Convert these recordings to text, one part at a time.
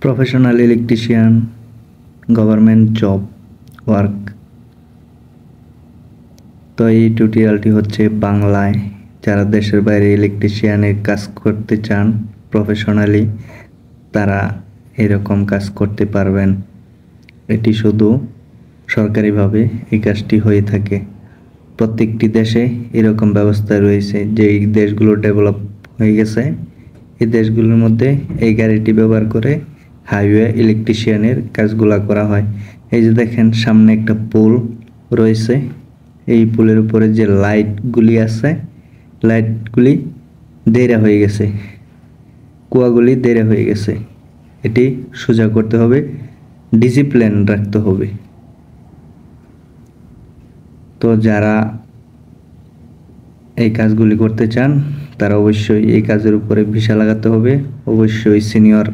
Professional electrician government job work. তো এই টিউটোরিয়ালটি হচ্ছে বাংলায়। যারা দেশের বাইরে ইলেকট্রিশিয়ানের কাজ করতে চান প্রফেশনালি, তারা এরকম কাজ করতে পারবেন। এটি শুধু সরকারিভাবে এই কাজটি হয়ে থাকে। প্রত্যেকটি দেশে এরকম ব্যবস্থা রয়েছে। যেই দেশগুলো ডেভেলপ হয়ে গেছে, এই দেশগুলোর মধ্যে এই গাড়িটি ব্যবহার করে হাইওয়ে ইলেকট্রিশিয়ানের কাজগুলা করা হয়। এই যে দেখেন সামনে একটা পোল রয়েছে, এই পোলের উপরে যে লাইটগুলি আছে, লাইটগুলি দেরা হয়ে গেছে, কুয়াগুলি দেরা হয়ে গেছে। এটি সোজা করতে হবে, ডিসিপ্লিন রাখতে হবে। তো যারা এই কাজগুলি করতে চান তারা অবশ্যই এই কাজের উপরে ভিসা লাগাতে হবে, অবশ্যই সিনিয়র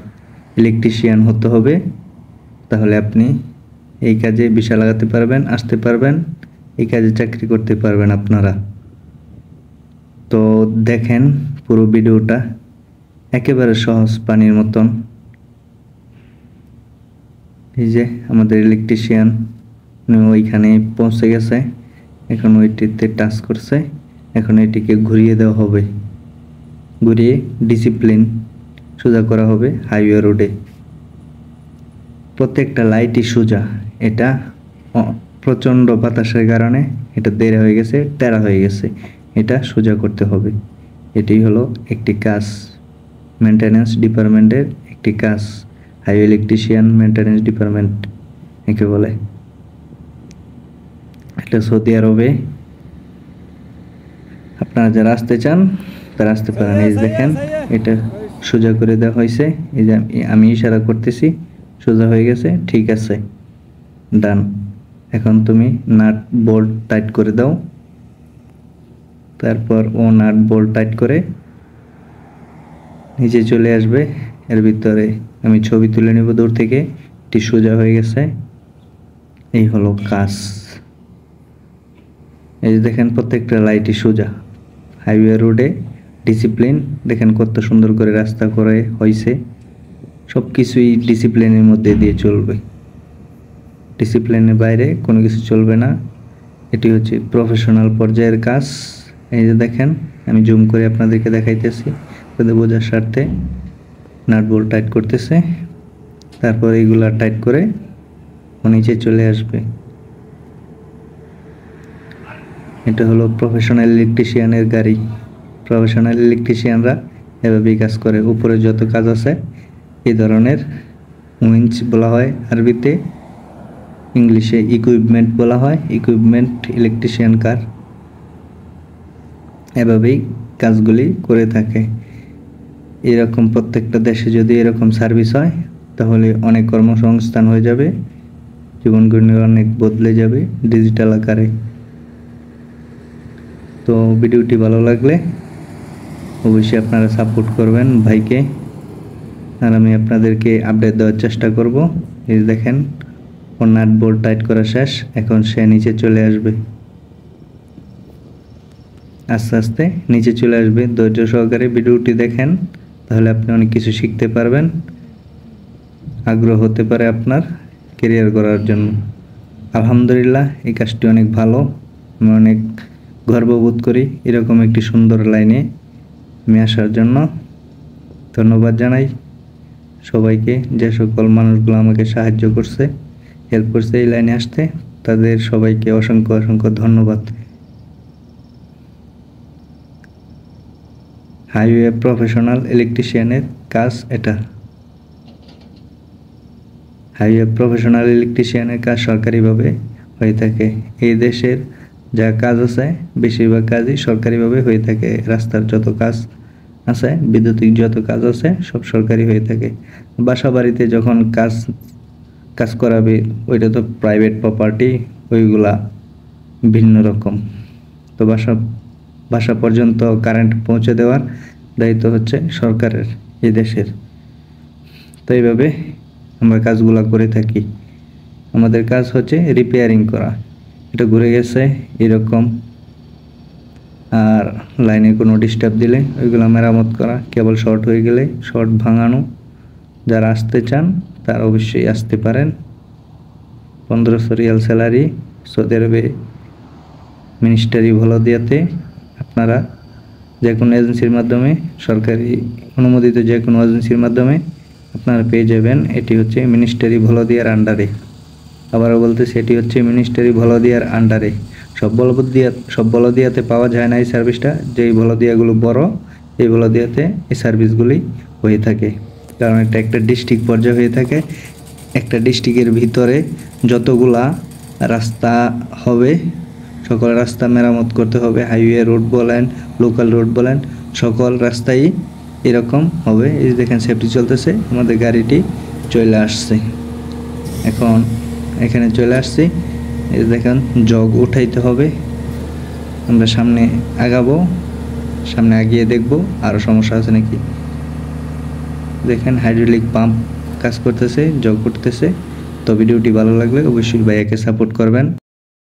ইলেকট্রিশিয়ান হতে হবে। তাহলে আপনি এই কাজে ভিসা লাগাতে পারবেন, আসতে পারবেন, এই কাজে চাকরি করতে পারবেন আপনারা। তো দেখেন পুরো ভিডিওটা, একেবারে সহজ পানির মতন। এই যে আমাদের ইলেকট্রিশিয়ান ওইখানে পৌঁছে গেছে, এখন ওইটিতে টাচ করছে, এখন এটিকে ঘুরিয়ে দেওয়া হবে, ঘুরিয়ে ডিসিপ্লিন সোজা করা হবে হাইওয়ে রোডে। প্রত্যেকটা লাইটই সোজা। এটা প্রচণ্ড বাতাসের কারণে এটা দেরি হয়ে গেছে, টেরা হয়ে গেছে, এটা সোজা করতে হবে। এটি হলো একটি কাজ, মেনটেন্যান্স ডিপার্টমেন্টের একটি কাজ। হাইওয়ে ইলেকট্রিশিয়ান মেনটেন্যান্স ডিপার্টমেন্ট একে বলে। এটা সৌদি আরবে। আপনারা যারা আসতে চান তারা আসতে পারেন। এই দেখেন এটা সোজা করে দেওয়া হয়েছে। এই যে আমি ইশারা করতেছি, সোজা হয়ে গেছে, ঠিক আছে, ডান। এখন তুমি নাট বোল্ট টাইট করে দাও। তারপর ও নাট বোল্ট টাইট করে নিচে চলে আসবে। এর ভিতরে আমি ছবি তুলে নেব দূর থেকে। এটি সোজা হয়ে গেছে। এই হলো কাজ। এই যে দেখেন প্রত্যেকটা লাইটই সোজা। হাইওয়ে রোডে ডিসিপ্লিন দেখেন কত সুন্দর করে রাস্তা করে হয়েছে। সব কিছুই ডিসিপ্লিনের মধ্যে দিয়ে চলবে, ডিসিপ্লিনের বাইরে কোনো কিছু চলবে না। এটি হচ্ছে প্রফেশনাল পর্যায়ের কাজ। এই যে দেখেন আমি জুম করে আপনাদেরকে দেখাইতেছি তাদের বোঝার স্বার্থে। নাট বোল্ট টাইট করতেছে, তারপর এইগুলা টাইট করে নিচে চলে আসবে। এটা হলো প্রফেশনাল ইলেকট্রিশিয়ানের গাড়ি। প্রফেশনাল ইলেকট্রিশিয়ানরা এভাবেই কাজ করে। উপরে যত কাজ আছে এই ধরনের উইঞ্চ বলা হয় আরবিতে, ইংলিশে ইকুইপমেন্ট বলা হয়। ইকুইপমেন্ট ইলেকট্রিশিয়ান কার এভাবেই কাজগুলি করে থাকে। এরকম প্রত্যেকটা দেশে যদি এরকম সার্ভিস হয় তাহলে অনেক কর্মসংস্থান হয়ে যাবে, জীবনগুলি অনেক বদলে যাবে ডিজিটাল আকারে। তো ভিডিওটি ভালো লাগলে অবশ্যই আপনারা সাপোর্ট করবেন ভাইকে, আর আমি আপনাদেরকে আপডেট দেওয়ার চেষ্টা করব। এই দেখেন ওর নাট বোল্ট টাইট করা শেষ, এখন সে নিচে চলে আসবে, আস্তে আস্তে নিচে চলে আসবে। ধৈর্য সহকারে ভিডিওটি দেখেন, তাহলে আপনি অনেক কিছু শিখতে পারবেন, আগ্রহ হতে পারে আপনার ক্যারিয়ার করার জন্য। আলহামদুলিল্লাহ এই কাজটি অনেক ভালো। আমি অনেক গর্ববোধ করি এরকম একটি সুন্দর লাইনে আমি আসার জন্য। ধন্যবাদ জানাই সবাইকে, যে সকল মানুষগুলো আমাকে সাহায্য করছে, হেল্প করছে এই লাইনে আসতে, তাদের সবাইকে অসংখ্য অসংখ্য ধন্যবাদ। হাইওয়ে প্রফেশনাল ইলেকট্রিশিয়ানের কাজ এটা। হাইওয়ে প্রফেশনাল ইলেকট্রিশিয়ানের কাজ সরকারিভাবে হয়ে থাকে। এই দেশের যা কাজ আছে বেশিরভাগ কাজই সরকারিভাবে হয়ে থাকে। রাস্তার যত কাজ আছে, বিদ্যুতিক যত কাজ আছে সব সরকারি হয়ে থাকে। বাসা বাড়িতে যখন কাজ করাবে ওইটা তো প্রাইভেট প্রপার্টি, ওইগুলা ভিন্ন রকম। তো বাসা পর্যন্ত কারেন্ট পৌঁছে দেওয়ার দায়িত্ব হচ্ছে সরকারের, এই দেশের। তো এইভাবে আমরা কাজগুলা করে থাকি। আমাদের কাজ হচ্ছে রিপেয়ারিং করা। এটা ঘুরে গেছে এরকম, আর লাইনে কোনো ডিস্টার্ব দিলে ওইগুলো মেরামত করা, কেবল শর্ট হয়ে গেলে শর্ট ভাঙানো, যারা আসতে চান তারা অবশ্যই আসতে পারেন। 1500 রিয়াল স্যালারি সৌদি আরবে মিনিস্টারি ভলোদিয়াতে। আপনারা যে কোনো এজেন্সির মাধ্যমে, সরকারি অনুমোদিত যে কোনো এজেন্সির মাধ্যমে আপনারা পেয়ে যাবেন। এটি হচ্ছে মিনিস্টারি ভলোদিয়ার আন্ডারে। আবারও বলতেছি, এটি হচ্ছে মিনিস্টারি ভলোদিয়ার আন্ডারে। সব বলদিয়াতে পাওয়া যায় না এই সার্ভিসটা। যেই বলদিয়াগুলো বড়, এই বলদিয়াতে এই সার্ভিসগুলি হয়ে থাকে, কারণ এটা একটা ডিস্ট্রিক্ট পর্যায়ে হয়ে থাকে। একটা ডিস্ট্রিক্টের ভিতরে যতগুলা রাস্তা হবে, সকল রাস্তা মেরামত করতে হবে। হাইওয়ে রোড বলেন, লোকাল রোড বলেন, সকল রাস্তাই এরকম হবে। এই দেখেন সেফটি চলতেছে, আমাদের গাড়িটি চলে আসছে। এখন এখানে চলে আসছি, এই দেখেন জগ উঠাইতে হবে। আমরা সামনে আগাবো, সামনে আগিয়ে দেখব আরও সমস্যা আছে নাকি। দেখেন হাইড্রোলিক পাম্প কাজ করতেছে, জগ উঠতেছে। তো ভিডিওটি ভালো লাগলে অবশ্যই ভাইয়াকে সাপোর্ট করবেন।